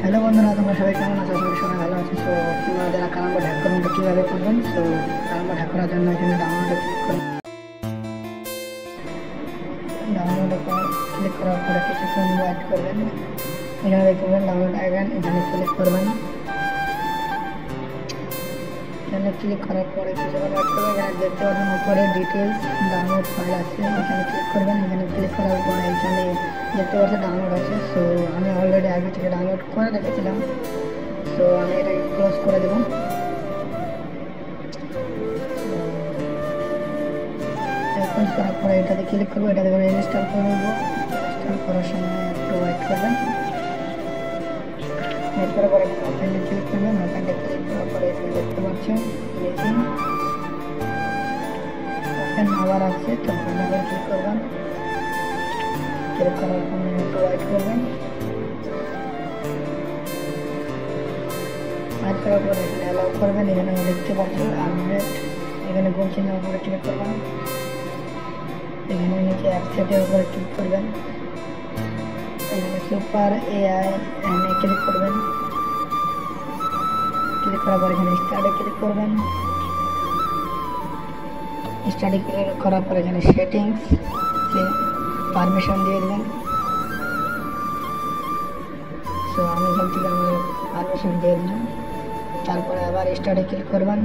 Hello বন্ধুরা, তোমরা সবাই কেমন আছো? সবাই ভালো আছো। সো তোমরা যারা কালাম্বো হ্যাক করবেন তো কীভাবে করবেন? সো কালাম্বো হ্যাক করার জন্য এখানে ডাউনলোডে ক্লিক করবেন। ডাউনলোডে ক্লিক করার পরে কিছুক্ষণ ওয়েট করবেন। এখানে দেখবেন ডাউনলোড আইকন, এখানে ক্লিক করবেন। এখানে ক্লিক করার পরে কিছুক্ষণ ওয়েট করবেন। এখানে দেখতে পাবেন উপরে ডিটেলস ডাউনলোড ফাইল আছে, এখানে ক্লিক করবেন। এখানে ক্লিক করার পরে এখানে দেখতে পাচ্ছেন ডাউনলোড আছে। সো আমি অলরেডি আগে থেকে ডাউনলোড করে রেখেছিলাম। তো আমি এটাকে ক্লোজ করে দেবো। ক্লোজ করার পরে এটাতে ক্লিক করবো, এটাতে করে ইনস্টল করে দেবো। ইনস্টল করার সময় একটু ওয়েট করবেন। ওয়েট করার পরে ওপেনে ক্লিক করবেন। ওপেনে ক্লিক করার পরে এখানে দেখতে পাচ্ছেন ওপেন আবার আছে, তো আবার ক্লিক করবেন। ক্লিক করার পরে একটু ওয়েট করবেন। ওয়েট করার পরে এখানে অ্যালাউ করবেন। এখানে দেখতে পাচ্ছেন আপডেট, এখানে গোল চিহ্নের উপরে ক্লিক করবেন। এখানে নিচে অ্যাকসেপ্টের উপরে ক্লিক করবেন। এখানে সুপার এআই এনে ক্লিক করবেন। ক্লিক করার পর এখানে স্টার্টে ক্লিক করবেন। স্টার্টে ক্লিক করার পর এখানে সেটিংস পারমিশন দিয়ে দেবেন। সো আমি এখান থেকে আমার পারমিশন দিয়ে দিলাম। তারপরে আবার স্টার্টে ক্লিক করবেন।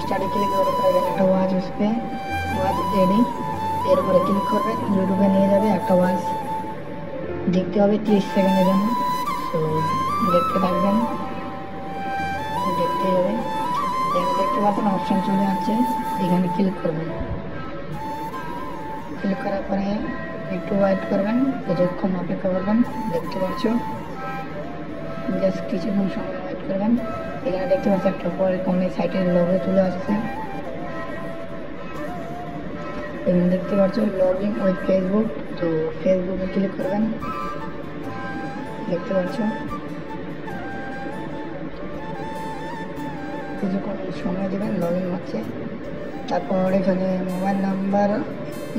স্টার্টে ক্লিক করার পরে এখানে একটা ওয়াচ আসবে, ওয়াচ রেডি, এর উপরে ক্লিক করবেন। ইউটিউবে নিয়ে যাবে, একটা ওয়াচ দেখতে হবে 30 সেকেন্ডের জন্য। তো দেখতে থাকবেন, দেখতে যাবে। এখানে দেখতে পাচ্ছেন অপশান চলে আসছে, এখানে ক্লিক করবেন। ক্লিক করার পরে একটু ওয়েট করবেন, কিছুক্ষণ অপেক্ষা করবেন। দেখতে পাচ্ছ জাস্ট কিছুক্ষণ সময় ওয়েট করবেন। এখানে দেখতে পাচ্ছেন একটা পরে কোন সাইটের লোগো চলে আসছে। এখানে দেখতে পাচ্ছ লগ ইন উইথ ফেসবুক, তো ফেসবুকে ক্লিক করবেন। দেখতে পাচ্ছ কিছুক্ষণ সময় দেবেন, লগ ইন হচ্ছে। তারপর এখানে মোবাইল নাম্বার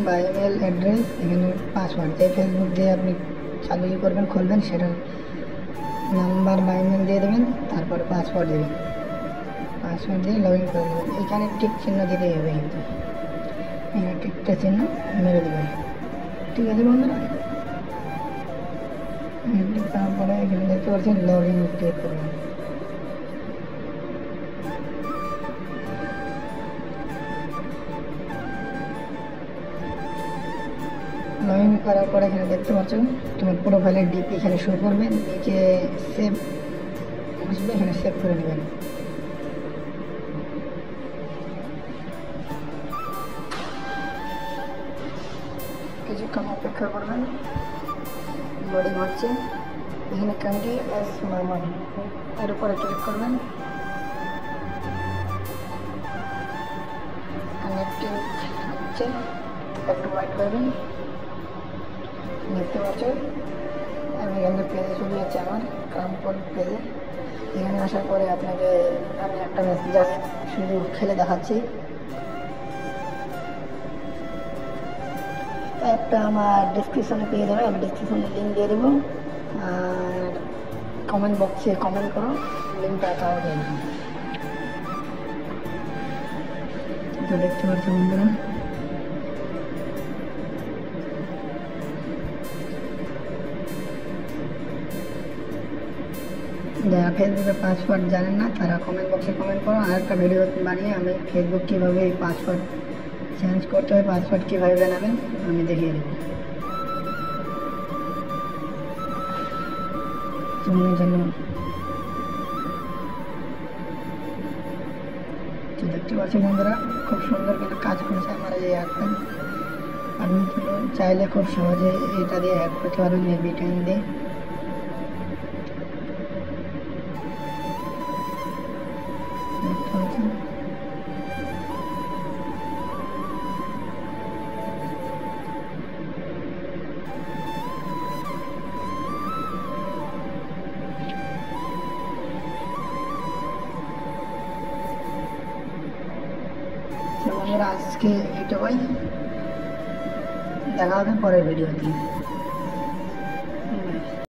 বা ইমেল অ্যাড্রেস, এখানে পাসওয়ার্ড, যে ফেসবুক দিয়ে আপনি চালু করবেন খুলবেন সেটার নাম্বার বা ইমেল দিয়ে দেবেন। তারপর পাসওয়ার্ড দেবেন, পাসওয়ার্ড দিয়ে লগ ইন করে দেবেন। এখানে টিক চিহ্ন দিতে হবে, কিন্তু এখানে টিকটা চিহ্ন মেরে দেবেন। ঠিক আছে বন্ধুরা, তারপরে এখানে দেখতে পাচ্ছেন লগ ইন ক্লিক করবেন। লগ ইন করার পরে এখানে দেখতে পাচ্ছ তোমার প্রোফাইলের ডিপি এখানে শো করবে, নিচে সেভ আসবে, এখানে সেভ করে নেবেন। কিছুক্ষণ অপেক্ষা করবেন, লোডিং হচ্ছে। এখানে কান্ট্রি অ্যাজ নরমাল এর উপরে ক্লিক করবেন। কানেক্টিং হচ্ছে, একটু ওয়েট করবেন। দেখতে পাচ্ছ আমি এখানে পেজে চলে যাচ্ছে, আমার কালাম্বো পেজে। এখানে আসার পরে আপনাকে আমি একটা মেসেজ জাস্ট শুধু খেলে দেখাচ্ছি। একটা আমার ডিসক্রিপশনে পেয়ে যাবে, আমি ডিসক্রিপশনে লিঙ্ক দিয়ে দেবো, আর কমেন্ট বক্সে কমেন্ট করো, লিঙ্কটা তাও দিয়ে দেবো। তো দেখতে পাচ্ছ বন্ধুরা, যারা ফেসবুকের পাসওয়ার্ড জানেন না তারা কমেন্ট বক্সে কমেন্ট করো। আর একটা ভিডিও বানিয়ে আমি ফেসবুক কীভাবে পাসওয়ার্ড চেঞ্জ করতে হয়, পাসওয়ার্ড কীভাবে বানাবেন আমি দেখিয়ে দেবো। জন্য তো দেখতে পাচ্ছি বন্ধুরা, খুব সুন্দর করে কাজ করেছে আমার এই অ্যাপটা। আপনি চাইলে খুব সহজে এটা দিয়ে অ্যাড করতে পারবেন, এই বিটেন দিয়ে। দেখতে পাচ্ছেন বন্ধুরা, আজকে এইটুকুই, দেখা হবে পরের ভিডিওতে।